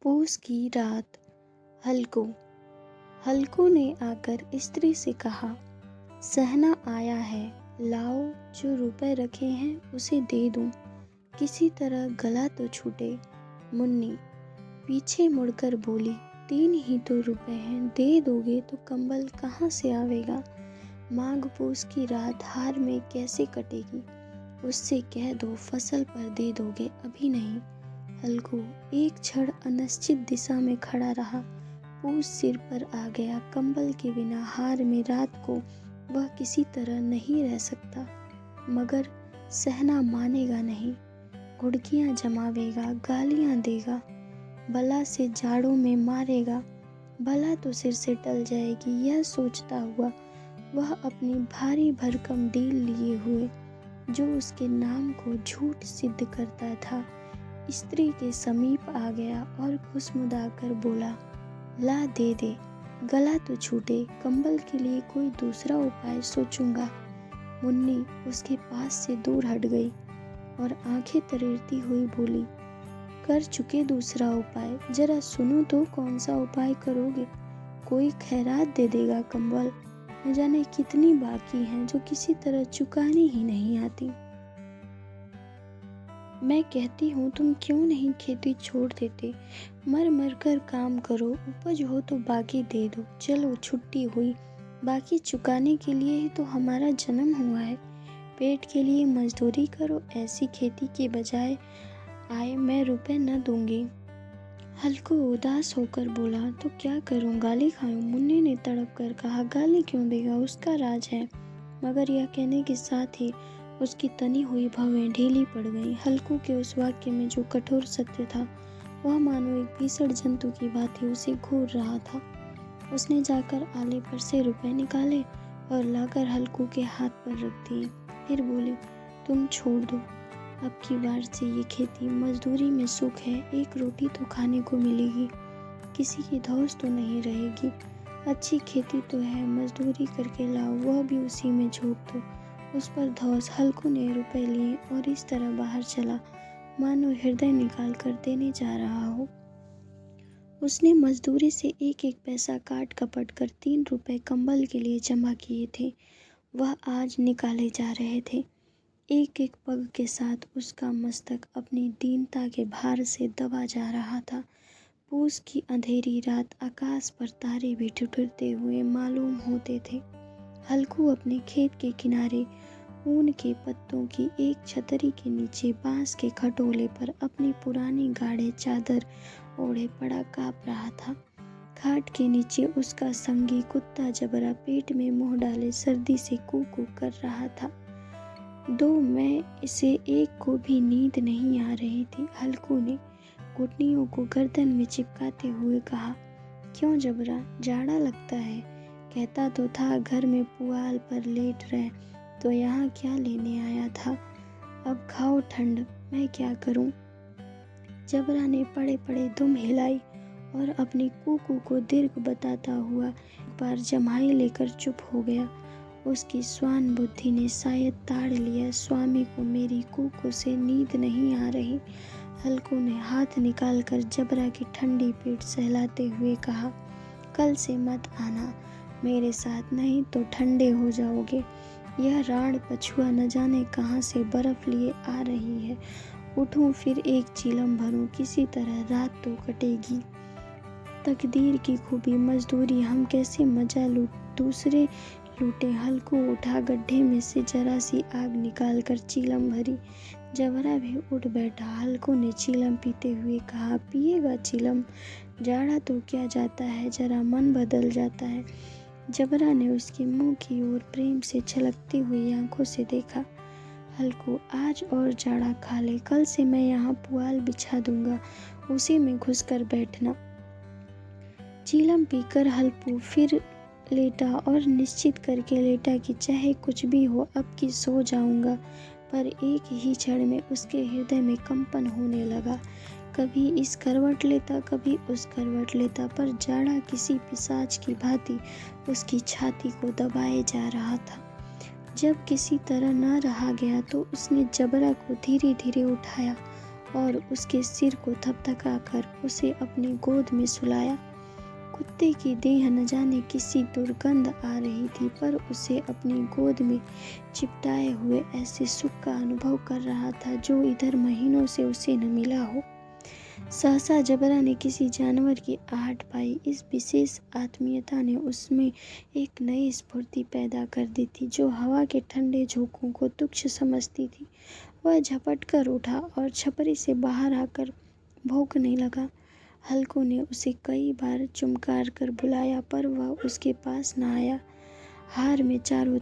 पूस की रात। हल्को ने आकर स्त्री से कहा, सहना आया है, लाओ जो रुपए रखे हैं उसे दे दूं, किसी तरह गला तो छूटे। मुन्नी पीछे मुड़कर बोली, 3 ही तो रुपए हैं, दे दोगे तो कंबल कहाँ से आवेगा। माघ पूस की रात हार में कैसे कटेगी, उससे कह दो फसल पर दे दोगे, अभी नहीं। हल्को एक क्षण अनिश्चित दिशा में खड़ा रहा। पूस सिर पर आ गया, कंबल के बिना हार में रात को वह किसी तरह नहीं रह सकता, मगर सहना मानेगा नहीं। घुड़कियां जमावेगा, गालियां देगा, बला से जाड़ों में मारेगा, भला तो सिर से टल जाएगी। यह सोचता हुआ वह अपनी भारी भरकम डील लिए हुए, जो उसके नाम को झूठ सिद्ध करता था, स्त्री के समीप आ गया और खुशमुदाकर बोला, ला दे दे, गला तो छूटे, कंबल के लिए कोई दूसरा उपाय सोचूंगा। मुन्नी उसके पास से दूर हट गई और आंखें तरेरती हुई बोली, कर चुके दूसरा उपाय, जरा सुनो तो कौन सा उपाय करोगे। कोई खैरात दे देगा कंबल, न जाने कितनी बाकी हैं जो किसी तरह चुकानी ही नहीं आती। मैं कहती हूँ तुम क्यों नहीं खेती छोड़ देते, मर मर कर काम करो, उपज हो तो बाकी दे दो। चलो छुट्टी हुई, बाकी चुकाने के लिए ही तो हमारा जन्म हुआ है। पेट के लिए मजदूरी करो, ऐसी खेती के बजाय आए मैं रुपए न दूंगी। हल्को उदास होकर बोला, तो क्या करूं, गाली खाऊं। मुन्नी ने तड़प कर कहा, गाली क्यों देगा, उसका राज है। मगर यह कहने के साथ ही उसकी तनी हुई भवें ढीली पड़ गईं। हल्को के उस वाक्य में जो कठोर सत्य था, वह मानो एक भीषण जंतु की भांति उसे घूर रहा था। उसने जाकर आले पर से रुपए निकाले और लाकर हल्को के हाथ पर रख दिए। फिर बोली, तुम छोड़ दो, अब की बार से ये खेती मजदूरी में सुख है, एक रोटी तो खाने को मिलेगी, किसी की धौंस तो नहीं रहेगी। अच्छी खेती तो है, मजदूरी करके लाओ, वह भी उसी में झोंक दो, उस पर धौंस। हल्को ने रुपए लिए और इस तरह बाहर चला, मानो हृदय निकाल कर देने जा रहा हो। उसने मजदूरी से एक एक पैसा काट कपट कर 3 रुपए कंबल के लिए जमा किए थे, वह आज निकाले जा रहे थे। एक एक पग के साथ उसका मस्तक अपनी दीनता के भार से दबा जा रहा था। पूस की अंधेरी रात, आकाश पर तारे भी ठिठुरते हुए मालूम होते थे। हल्को अपने खेत के किनारे ऊन के पत्तों की एक छतरी के नीचे बांस के खटोले पर अपनी पुरानी गाढ़े चादर ओढ़े पड़ा काँप रहा था। खाट के नीचे उसका संगी कुत्ता जबरा पेट में मुंह डाले सर्दी से कू कू कर रहा था। 2 में इसे एक को भी नींद नहीं आ रही थी। हल्को ने घुटनियों को गर्दन में चिपकाते हुए कहा, क्यों जबरा, जाड़ा लगता है। कहता तो था घर में पुआल पर लेट रहे, तो यहाँ क्या लेने आया था। अब खाओ ठंड, मैं क्या करूं। जबरा ने पड़े पड़े दुम हिलाई और अपनी कूकू को दीर्घ बताता हुआ एक बार जमाई लेकर चुप हो गया। उसकी स्वान बुद्धि ने शायद ताड़ लिया, स्वामी को मेरी कूकू से नींद नहीं आ रही। हल्को ने हाथ निकालकर जबरा की ठंडी पीठ सहलाते हुए कहा, कल से मत आना मेरे साथ, नहीं तो ठंडे हो जाओगे। यह राण पछुआ न जाने कहाँ से बर्फ लिए आ रही है। उठूं फिर एक चीलम भरूं, किसी तरह रात तो कटेगी। तकदीर की खूबी, मजदूरी, हम कैसे मजा दूसरे लूटे। हल्को उठा, गड्ढे में से जरा सी आग निकाल कर चीलम भरी। जबरा भी उठ बैठा। हल्को ने चीलम पीते हुए कहा, पिएगा चीलम, जाड़ा तो क्या जाता है, जरा मन बदल जाता है। जबरा ने उसके मुंह की ओर प्रेम से छलकती हुई आंखों से देखा। हल्को, आज और जाड़ा खा ले, कल से मैं यहाँ पुआल बिछा दूंगा, उसी में घुसकर बैठना। चीलम पीकर हल्को फिर लेटा और निश्चित करके लेटा कि चाहे कुछ भी हो, अब की सो जाऊंगा। पर एक ही क्षण में उसके हृदय में कंपन होने लगा। कभी इस करवट लेता, कभी उस करवट लेता, पर जाड़ा किसी पिशाच की भांति उसकी छाती को दबाए जा रहा था। जब किसी तरह न रहा गया तो उसने जबरा को धीरे धीरे उठाया और उसके सिर को थपथकाकर उसे अपनी गोद में सुलाया। कुत्ते की देह न जाने किसी दुर्गंध आ रही थी, पर उसे अपनी गोद में चिपटाए हुए ऐसे सुख का अनुभव कर रहा था जो इधर महीनों से उसे न मिला हो। सहसा जबरा ने किसी जानवर की आहट पाई। इस विशेष आत्मीयता ने उसमें एक नई स्फूर्ति पैदा कर दी थी, जो हवा के ठंडे झोंकों को तुच्छ समझती थी। वह झपट कर उठा और छपरी से बाहर आकर भौंकने लगा। हल्कू ने उसे कई बार चुमकार कर बुलाया, पर वह उसके पास न आया। हार में चारों